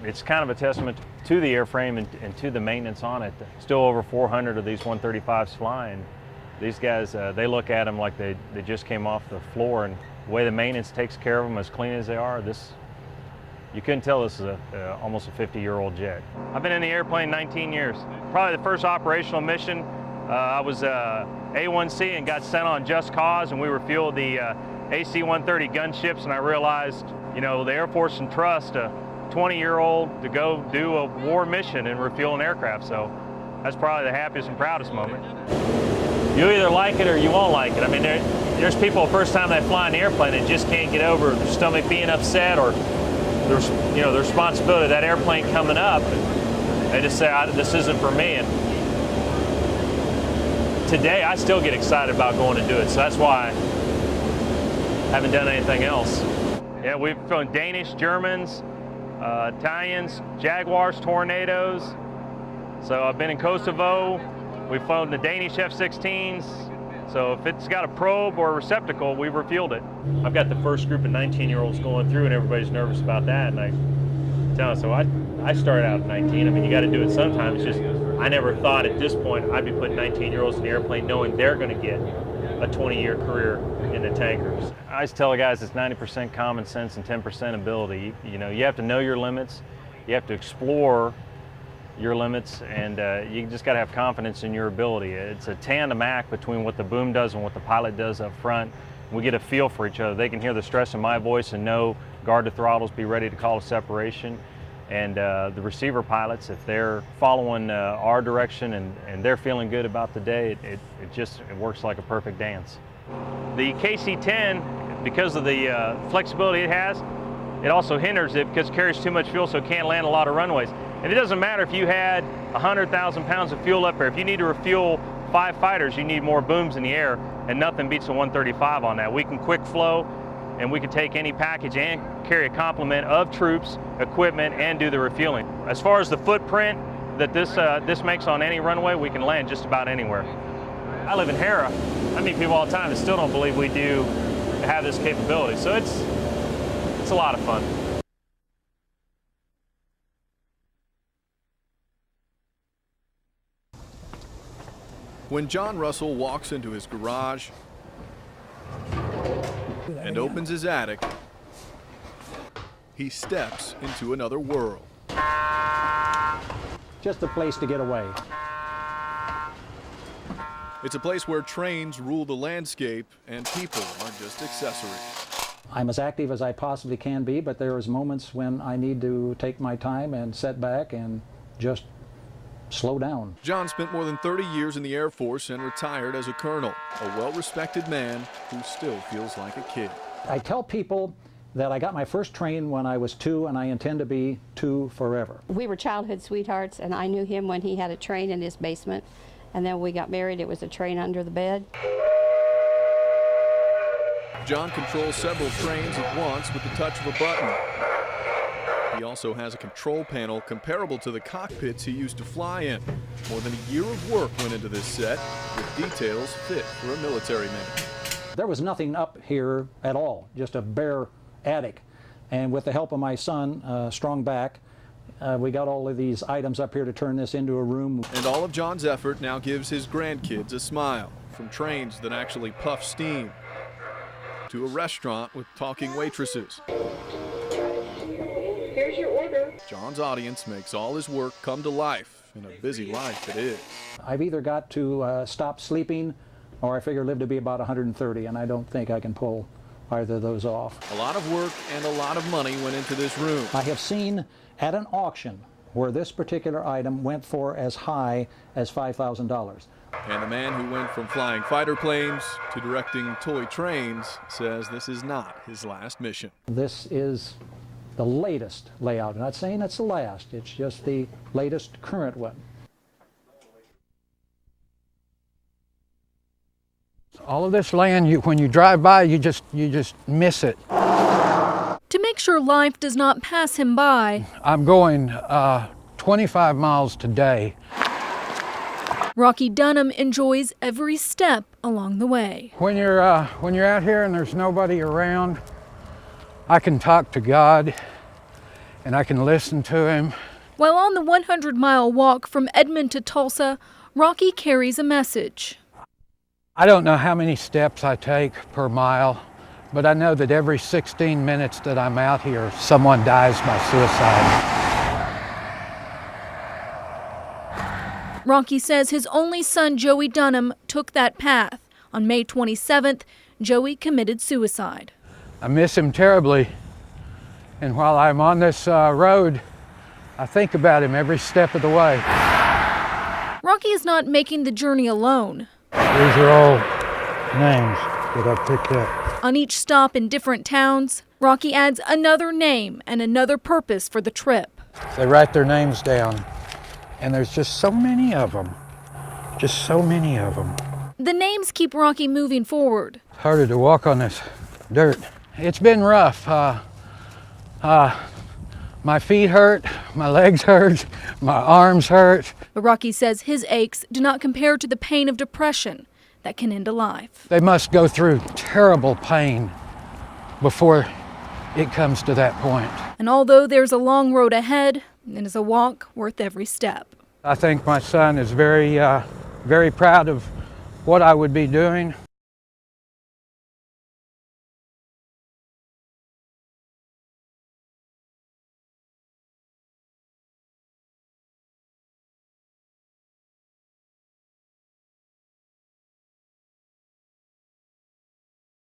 It's kind of a testament to the airframe and to the maintenance on it. Still over 400 of these 135s flying. These guys, they look at them like they just came off the floor, and the way the maintenance takes care of them, as clean as they are, you couldn't tell this is almost a 50-year-old jet. I've been in the airplane 19 years. Probably the first operational mission, I was A1C and got sent on Just Cause, and we refueled the AC-130 gunships, and I realized, the Air Force can trust a 20-year-old to go do a war mission and refuel an aircraft, so that's probably the happiest and proudest moment. You either like it or you won't like it. I mean, there's people the first time they fly an airplane and just can't get over their stomach being upset or the responsibility of that airplane coming up. They just say, this isn't for me. And today, I still get excited about going to do it, so that's why I haven't done anything else. Yeah, we've flown Danish, Germans, Italians, Jaguars, Tornadoes. So I've been in Kosovo. We've flown the Danish F-16s. So if it's got a probe or a receptacle, we've refueled it. I've got the first group of 19-year-olds going through, and everybody's nervous about that. And I tell them, so I started out at 19. I mean, you got to do it sometime. It's just, I never thought at this point I'd be putting 19-year-olds in the airplane knowing they're going to get a 20-year career in the tankers. I always tell the guys it's 90% common sense and 10% ability. You have to know your limits. You have to explore your limits, and you just got to have confidence in your ability. It's a tandem act between what the boom does and what the pilot does up front. We get a feel for each other. They can hear the stress in my voice and know, guard the throttles, be ready to call a separation. And the receiver pilots, if they're following our direction and they're feeling good about the day, it works like a perfect dance. The KC-10, because of the flexibility it has, it also hinders it because it carries too much fuel, so it can't land a lot of runways. And it doesn't matter if you had 100,000 pounds of fuel up there. If you need to refuel 5 fighters, you need more booms in the air, and nothing beats a 135 on that. We can quick flow, and we can take any package and carry a complement of troops, equipment, and do the refueling. As far as the footprint that this makes on any runway, we can land just about anywhere. I live in Hera. I meet people all the time that still don't believe we do have this capability. So it's a lot of fun. When John Russell walks into his garage and opens his attic, he steps into another world. Just a place to get away. It's a place where trains rule the landscape and people are just accessories. I'm as active as I possibly can be, but there is moments when I need to take my time and sit back and just slow down. John spent more than 30 years in the Air Force and retired as a colonel, a well-respected man who still feels like a kid. I tell people that I got my first train when I was 2, and I intend to be 2 forever. We were childhood sweethearts, and I knew him when he had a train in his basement, and then we got married. It was a train under the bed. John controls several trains at once with the touch of a button. He also has a control panel comparable to the cockpits he used to fly in. More than a year of work went into this set, with details fit for a military man. There was nothing up here at all, just a bare attic. And with the help of my son, strong back, we got all of these items up here to turn this into a room. And all of John's effort now gives his grandkids a smile, from trains that actually puff steam to a restaurant with talking waitresses. Here's your order. John's audience makes all his work come to life, in a busy life it is. I've either got to stop sleeping, or I figure live to be about 130, and I don't think I can pull either of those off. A lot of work and a lot of money went into this room. I have seen at an auction where this particular item went for as high as $5,000. And the man who went from flying fighter planes to directing toy trains says this is not his last mission. This is the latest layout. I'm not saying it's the last, it's just the latest current one. All of this land, when you drive by, you just miss it. To make sure life does not pass him by, I'm going 25 miles today. Rocky Dunham enjoys every step along the way. When you're out here and there's nobody around, I can talk to God and I can listen to him. While on the 100-mile walk from Edmond to Tulsa, Rocky carries a message. I don't know how many steps I take per mile, but I know that every 16 minutes that I'm out here, someone dies by suicide. Rocky says his only son, Joey Dunham, took that path. On May 27th, Joey committed suicide. I miss him terribly, and while I'm on this road, I think about him every step of the way. Rocky is not making the journey alone. These are all names that I picked up. On each stop in different towns, Rocky adds another name and another purpose for the trip. They write their names down, and there's just so many of them. Just so many of them. The names keep Rocky moving forward. It's harder to walk on this dirt. It's been rough. My feet hurt, my legs hurt, my arms hurt. But Rocky says his aches do not compare to the pain of depression that can end a life. They must go through terrible pain before it comes to that point. And although there's a long road ahead, it is a walk worth every step. I think my son is very proud of what I would be doing.